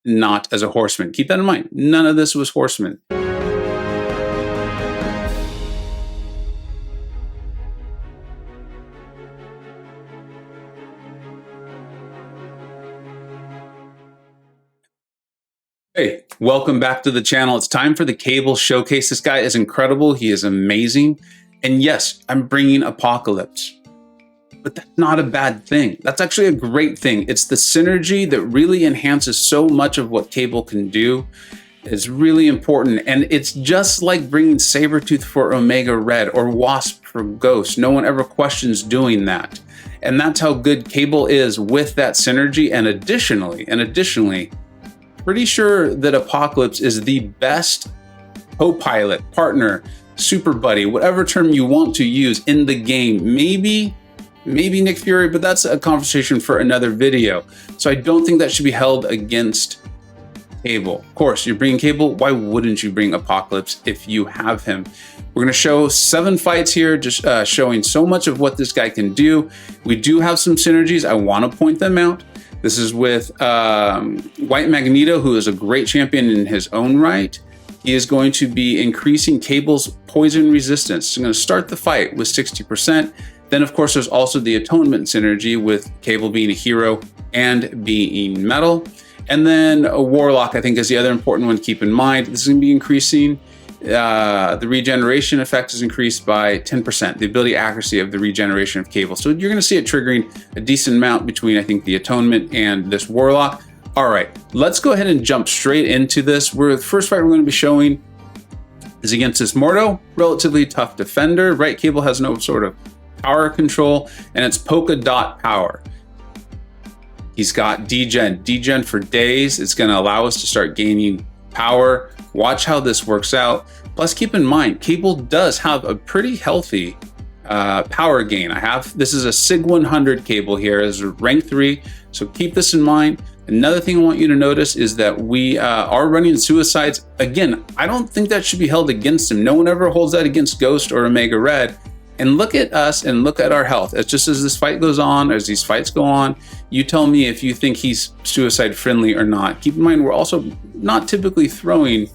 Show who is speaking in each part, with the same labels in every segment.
Speaker 1: not as a horseman. Keep that in mind. None of this was horseman. Hey, welcome back to the channel. It's time for the Cable Showcase. This guy is incredible. He is amazing. And yes, I'm bringing Apocalypse, but that's not a bad thing. That's actually a great thing. It's the synergy that really enhances so much of what Cable can do. It's really important. And it's just like bringing Sabretooth for Omega Red or Wasp for Ghost. No one ever questions doing that. And that's how good Cable is with that synergy. And additionally, pretty sure that Apocalypse is the best co-pilot, partner, super buddy, whatever term you want to use in the game. Maybe Nick Fury, but that's a conversation for another video. So I don't think that should be held against Cable. Of course, you're bringing Cable. Why wouldn't you bring Apocalypse if you have him? We're going to show 7 fights here, just showing so much of what this guy can do. We do have some synergies. I want to point them out. This is with White Magneto, who is a great champion in his own right. He is going to be increasing Cable's poison resistance. So I'm going to start the fight with 60%. Then, of course, there's also the Atonement synergy with Cable being a hero and being metal. And then a Warlock, I think, is the other important one to keep in mind. This is going to be increasing. The regeneration effect is increased by 10%, the ability accuracy of the regeneration of Cable. So you're going to see it triggering a decent amount between, I think, the Atonement and this Warlock. All right, let's go ahead and jump straight into this. The first fight we're going to be showing is against this Mordo, relatively tough defender, right? Cable has no sort of power control, and it's polka dot power. He's got degen for days. It's going to allow us to start gaining power. Watch how this works out. Plus, keep in mind, Cable does have a pretty healthy power gain. This is a Sig 100 Cable here, is rank 3. So keep this in mind. Another thing I want you to notice is that we are running suicides. Again, I don't think that should be held against him. No one ever holds that against Ghost or Omega Red. And look at us and look at our health. It's just as this fight goes on, as these fights go on, you tell me if you think he's suicide friendly or not. Keep in mind, we're also not typically throwing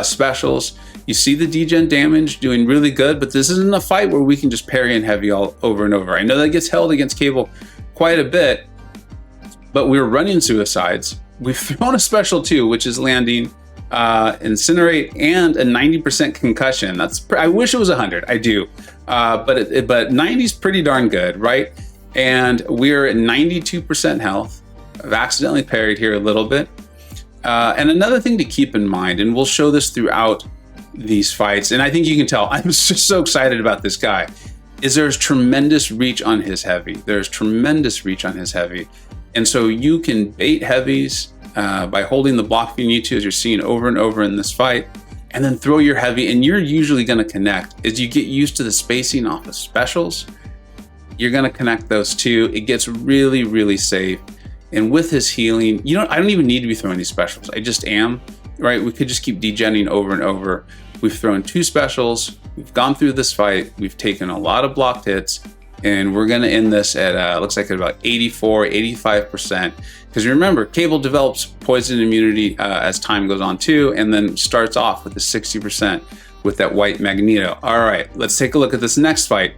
Speaker 1: specials. You see the degen damage doing really good, but this isn't a fight where we can just parry and heavy all over and over. I know that gets held against Cable quite a bit, but we're running suicides. We've thrown a special too, which is landing Incinerate and a 90% concussion. I wish it was 100, I do. But 90 is pretty darn good, right? And we're at 92% health. I've accidentally parried here a little bit. And another thing to keep in mind, and we'll show this throughout these fights, and I think you can tell, I'm just so excited about this guy, is there's tremendous reach on his heavy. There's tremendous reach on his heavy. And so you can bait heavies by holding the block if you need to, as you're seeing over and over in this fight, and then throw your heavy, and you're usually going to connect. As you get used to the spacing off of specials, you're going to connect those two. It gets really, really safe. And with his healing, I don't even need to be throwing these specials. I just am, right? We could just keep degenning over and over. We've thrown 2 specials. We've gone through this fight. We've taken a lot of blocked hits, and we're going to end this at, looks like at about 84, 85%. Because remember, Cable develops poison immunity as time goes on too, and then starts off with the 60% with that White Magneto. All right, let's take a look at this next fight.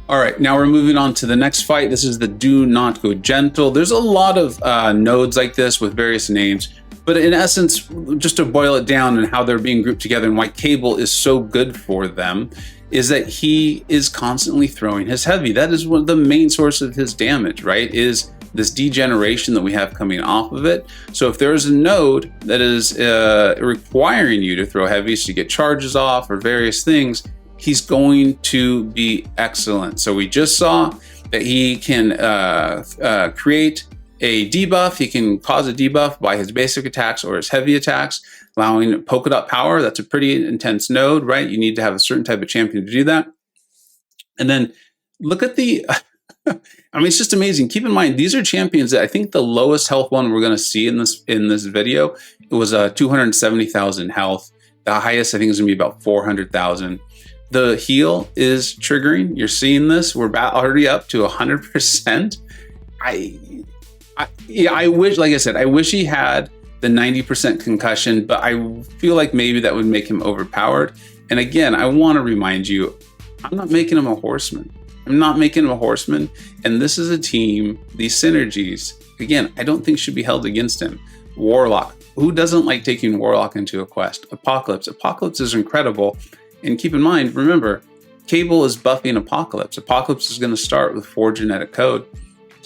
Speaker 1: All right, now we're moving on to the next fight. This is the Do Not Go Gentle. There's a lot of nodes like this with various names, but in essence, just to boil it down and how they're being grouped together and why Cable is so good for them, is that he is constantly throwing his heavy. That is one of the main source of his damage, right? Is this degeneration that we have coming off of it. So if there's a node that is requiring you to throw heavies to get charges off or various things, he's going to be excellent. So we just saw that he can create a debuff. He can cause a debuff by his basic attacks or his heavy attacks, allowing polka dot power. That's a pretty intense node, right? You need to have a certain type of champion to do that. And then look at the, I mean, it's just amazing. Keep in mind, these are champions that I think the lowest health one we're going to see in this video, it was 270,000 health. The highest I think is going to be about 400,000. The heal is triggering. You're seeing this. We're already up to 100%. Yeah, I wish, like I said, I wish he had the 90% concussion, but I feel like maybe that would make him overpowered. And again, I want to remind you, I'm not making him a horseman. I'm not making him a horseman. And this is a team, these synergies, again, I don't think should be held against him. Warlock. Who doesn't like taking Warlock into a quest? Apocalypse. Apocalypse is incredible. And keep in mind, remember, Cable is buffing Apocalypse. Apocalypse is going to start with 4 genetic code.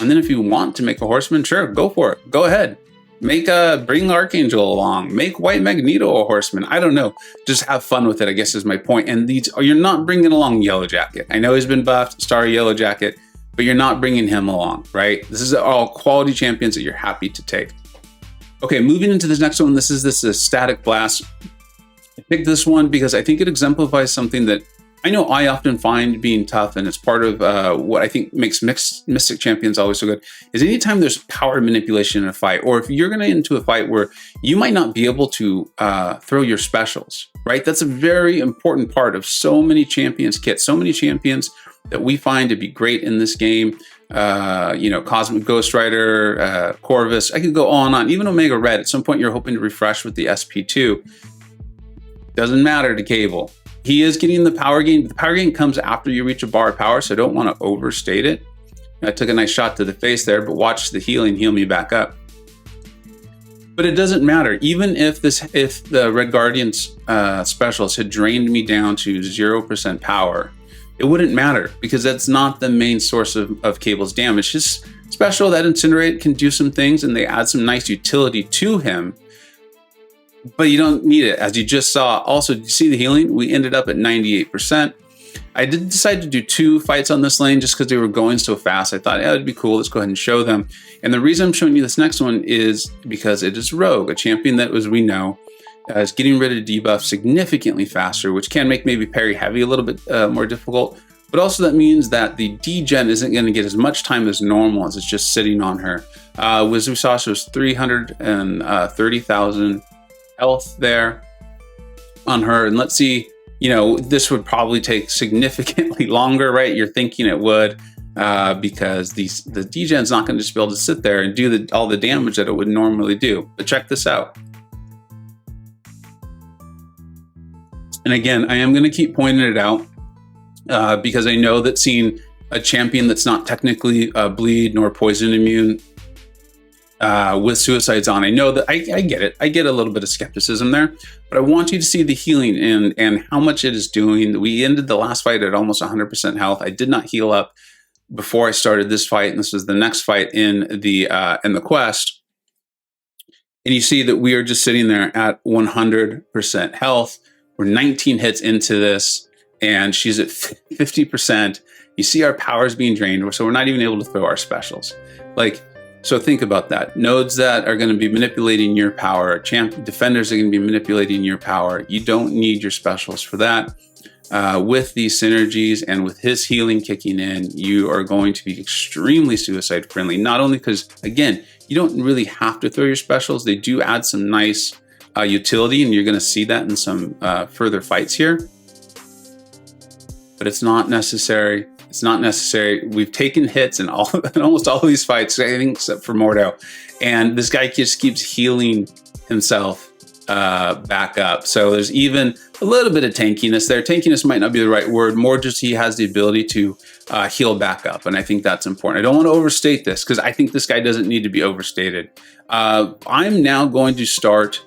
Speaker 1: And then if you want to make a horseman, sure, go for it. Go ahead. Bring Archangel along. Make White Magneto a horseman. I don't know. Just have fun with it, I guess is my point. And you're not bringing along Yellow Jacket. I know he's been buffed, Starry Yellow Jacket, but you're not bringing him along, right? This is all quality champions that you're happy to take. Okay, moving into this next one. This is a Static Blast. I picked this one because I think it exemplifies something that I know I often find being tough, and it's part of what I think makes Mystic Champions always so good, is anytime there's power manipulation in a fight, or if you're going to get into a fight where you might not be able to throw your specials, right? That's a very important part of so many champions kits, so many champions that we find to be great in this game. Cosmic Ghost Rider, Corvus, I could go on and on. Even Omega Red, at some point you're hoping to refresh with the SP2. Doesn't matter to Cable. He is getting the power gain, but the power gain comes after you reach a bar of power, so I don't want to overstate it. I took a nice shot to the face there, but watch the healing heal me back up. But it doesn't matter. Even if the Red Guardian's specials had drained me down to 0% power, it wouldn't matter because that's not the main source of Cable's damage. His special, that Incinerate, can do some things and they add some nice utility to him. But you don't need it, as you just saw. Also, did you see the healing? We ended up at 98%. I did decide to do 2 fights on this lane just because they were going so fast. I thought, yeah, it'd be cool. Let's go ahead and show them. And the reason I'm showing you this next one is because it is Rogue, a champion that, as we know, is getting rid of debuff significantly faster, which can make maybe parry heavy a little bit more difficult. But also that means that the degen isn't going to get as much time as normal as it's just sitting on her. As we saw, she was 330,000 health there on her, and let's see, this would probably take significantly longer, right? You're thinking it would, because the degen's not going to just be able to sit there and do all the damage that it would normally do. But check this out. And again, I am going to keep pointing it out because I know that seeing a champion that's not technically bleed nor poison immune with suicides on, I know that I get it. I get a little bit of skepticism there, but I want you to see the healing and how much it is doing. We ended the last fight at almost 100% health. I did not heal up before I started this fight, and this was the next fight in the quest. And you see that we are just sitting there at 100% health. We're 19 hits into this, and she's at 50%. You see our powers being drained, so we're not even able to throw our specials. So think about that. Nodes that are going to be manipulating your power, defenders are going to be manipulating your power. You don't need your specials for that. With these synergies and with his healing kicking in, you are going to be extremely suicide friendly. Not only because, again, you don't really have to throw your specials. They do add some nice utility, and you're going to see that in some further fights here. But it's not necessary. It's not necessary. We've taken hits in almost all of these fights, I think, except for Mordo. And this guy just keeps healing himself back up. So there's even a little bit of tankiness there. Tankiness might not be the right word. More just he has the ability to heal back up. And I think that's important. I don't want to overstate this because I think this guy doesn't need to be overstated. I'm now going to start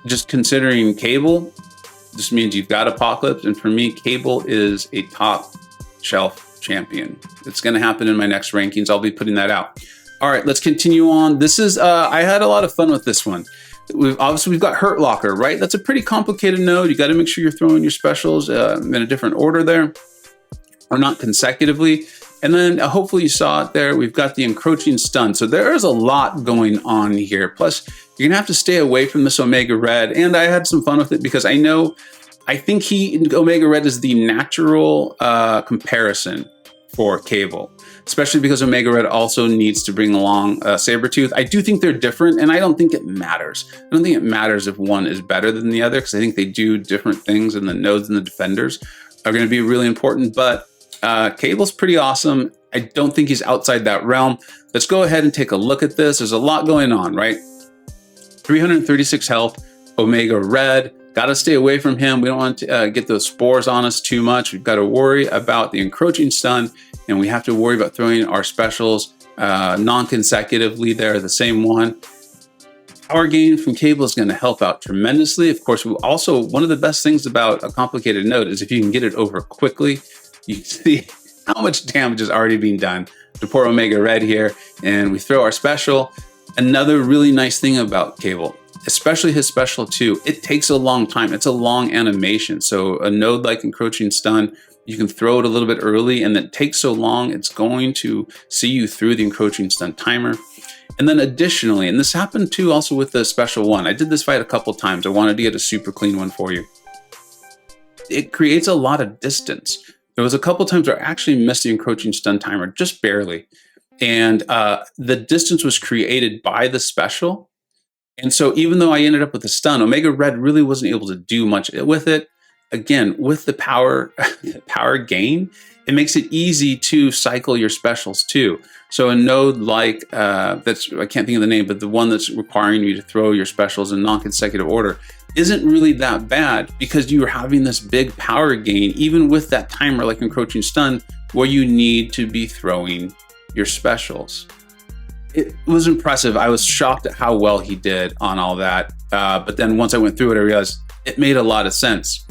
Speaker 1: just considering Cable. This means you've got Apocalypse. And for me, Cable is a top shelf champion. It's going to happen in my next rankings. I'll be putting that out. All right, let's continue on. This is, I had a lot of fun with this one. We've got Hurt Locker, right? That's a pretty complicated node. You got to make sure you're throwing your specials in a different order there, or not consecutively. And then hopefully you saw it there. We've got the encroaching stun. So there is a lot going on here. Plus, you're going to have to stay away from this Omega Red. And I had some fun with it because I think Omega Red is the natural comparison for Cable, especially because Omega Red also needs to bring along Sabretooth. I do think they're different, and I don't think it matters. I don't think it matters if one is better than the other, because I think they do different things, and the nodes and the defenders are going to be really important. But Cable's pretty awesome. I don't think he's outside that realm. Let's go ahead and take a look at this. There's a lot going on, right? 336 health, Omega Red. Got to stay away from him. We don't want to get those spores on us too much. We've got to worry about the encroaching stun, and we have to worry about throwing our specials non-consecutively there, the same one. Power gain from Cable is going to help out tremendously. Of course, we also, one of the best things about a complicated node is if you can get it over quickly, you can see how much damage is already being done to poor Omega Red here, and we throw our special. Another really nice thing about Cable, especially his special too, it takes a long time. It's a long animation. So a node like encroaching stun, you can throw it a little bit early, and it takes so long, it's going to see you through the encroaching stun timer. And then additionally, and this happened too also with the special one, I did this fight a couple times. I wanted to get a super clean one for you. It creates a lot of distance. There was a couple times where I actually missed the encroaching stun timer, just barely. And the distance was created by the special. And so even though I ended up with a stun, Omega Red really wasn't able to do much with it. Again, with the power gain, it makes it easy to cycle your specials too. So a node like, I can't think of the name, but the one that's requiring you to throw your specials in non-consecutive order isn't really that bad because you're having this big power gain, even with that timer like encroaching stun, where you need to be throwing your specials. It was impressive. I was shocked at how well he did on all that. But then once I went through it, I realized it made a lot of sense.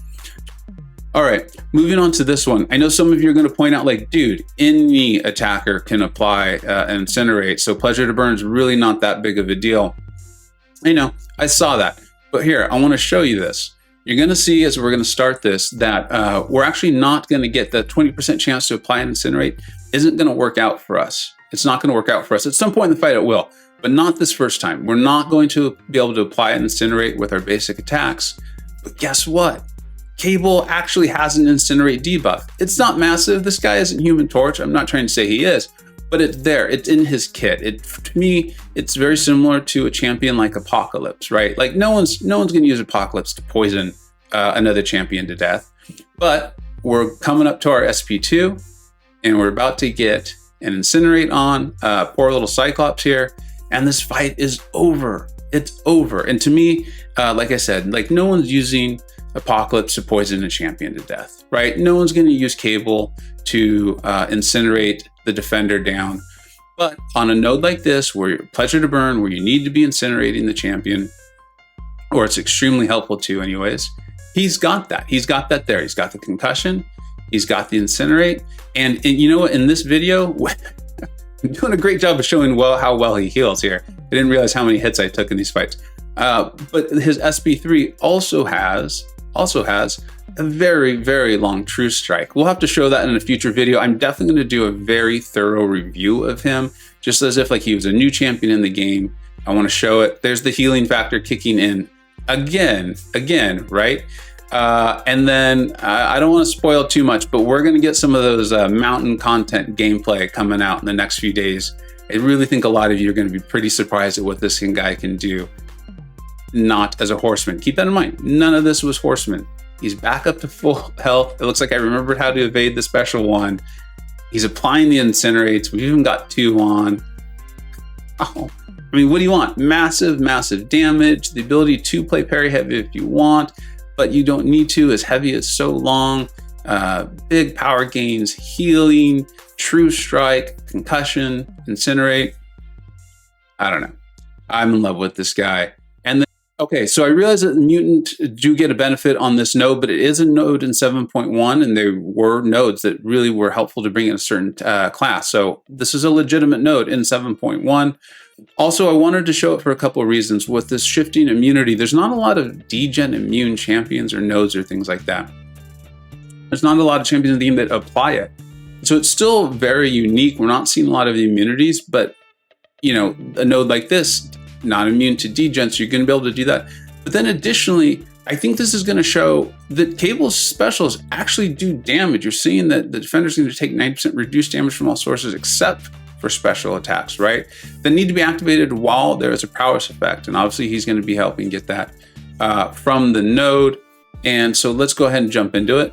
Speaker 1: All right, moving on to this one. I know some of you are going to point out like, dude, any attacker can apply and incinerate. So Pleasure to Burn is really not that big of a deal. I know, I saw that. But here, I want to show you this. You're going to see as we're going to start this that we're actually not going to get the 20% chance to apply and incinerate isn't going to work out for us. It's not going to work out for us. At some point in the fight it will, but not this first time. We're not going to be able to apply and incinerate with our basic attacks. But guess what? Cable actually has an incinerate debuff. It's not massive. This guy isn't Human Torch. I'm not trying to say he is, but it's there. It's in his kit. To me, it's very similar to a champion like Apocalypse, right? Like no one's going to use Apocalypse to poison another champion to death. But we're coming up to our SP2, and we're about to get an incinerate on poor little Cyclops here, and this fight is over. It's over. And to me, like I said, like no one's using Apocalypse to poison a champion to death, right? No one's going to use Cable to incinerate the defender down. But on a node like this, where you're Pleasure to Burn, where you need to be incinerating the champion, or it's extremely helpful to anyways, he's got that. He's got that there. He's got the concussion. He's got the incinerate. And you know what? In this video, I'm doing a great job of showing how well he heals here. I didn't realize how many hits I took in these fights. But his SP3 also has a very, very long True Strike. We'll have to show that in a future video. I'm definitely going to do a very thorough review of him, just as if like he was a new champion in the game. I want to show it. There's the healing factor kicking in again, right? And then I don't want to spoil too much, but we're going to get some of those mountain content gameplay coming out in the next few days. I really think a lot of you are going to be pretty surprised at what this guy can do. Not as a horseman. Keep that in mind. None of this was horseman. He's back up to full health. It looks like I remembered how to evade the special one. He's applying the incinerates. We've even got 2 on. Oh, I mean, what do you want? Massive, massive damage. The ability to play parry heavy if you want, but you don't need to. As heavy is so long. Big power gains, healing, True Strike, concussion, incinerate. I don't know. I'm in love with this guy. Okay, so I realize that the mutant do get a benefit on this node, but it is a node in 7.1, and there were nodes that really were helpful to bring in a certain class. So this is a legitimate node in 7.1. Also, I wanted to show it for a couple of reasons. With this shifting immunity, there's not a lot of degen immune champions or nodes or things like that. There's not a lot of champions in the game that apply it. So it's still very unique. We're not seeing a lot of the immunities, but you know, a node like this, not immune to degen, so you're going to be able to do that. But then additionally, I think this is going to show that Cable's specials actually do damage. You're seeing that the defender's going to take 90% reduced damage from all sources except for special attacks, right? That need to be activated while there is a prowess effect. And obviously he's going to be helping get that from the node. And so let's go ahead and jump into it.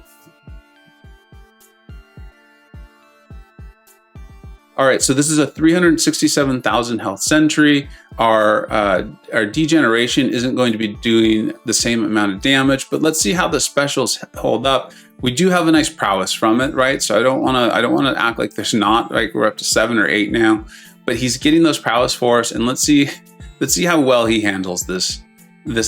Speaker 1: All right, so this is a 367,000 health sentry. Our degeneration isn't going to be doing the same amount of damage, but let's see how the specials hold up. We do have a nice prowess from it, right? So I don't want to act like there's not. Like we're up to 7 or 8 now, but he's getting those prowess for us, and let's see how well he handles this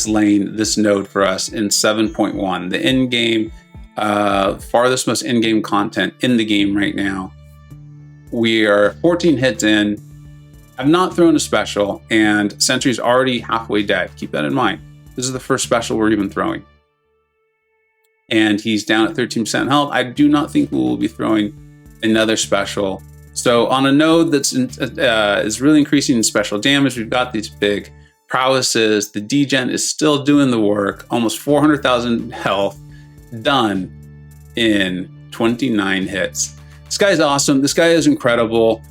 Speaker 1: lane, this node for us in 7.1, the in-game farthest most in-game content in the game right now. We are 14 hits in. I've not thrown a special, and Sentry's already halfway dead. Keep that in mind. This is the first special we're even throwing. And he's down at 13% health. I do not think we will be throwing another special. So on a node that's is really increasing in special damage, we've got these big prowesses. The degen is still doing the work. Almost 400,000 health done in 29 hits. This guy's awesome. This guy is incredible.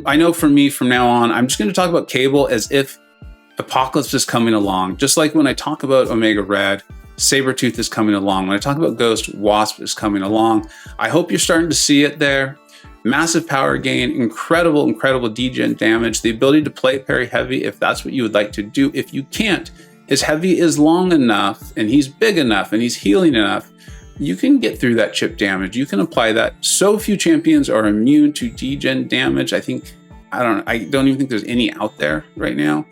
Speaker 1: I know for me, from now on, I'm just going to talk about Cable as if Apocalypse is coming along. Just like when I talk about Omega Red, Sabretooth is coming along. When I talk about Ghost, Wasp is coming along. I hope you're starting to see it there. Massive power gain, incredible degen damage, the ability to play parry heavy if that's what you would like to do. If you can't, his heavy is long enough and he's big enough and he's healing enough, you can get through that chip damage. You can apply that. So few champions are immune to degen damage. I don't even think there's any out there right now.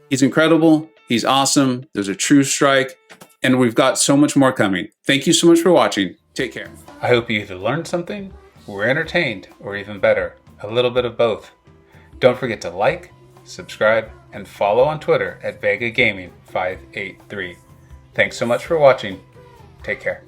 Speaker 1: He's incredible. He's awesome. There's a true strike. And we've got so much more coming. Thank you so much for watching. Take care. I hope you either learned something, were entertained, or even better, a little bit of both. Don't forget to like, subscribe, and follow on Twitter at Vega Gaming 583. Thanks so much for watching. Take care.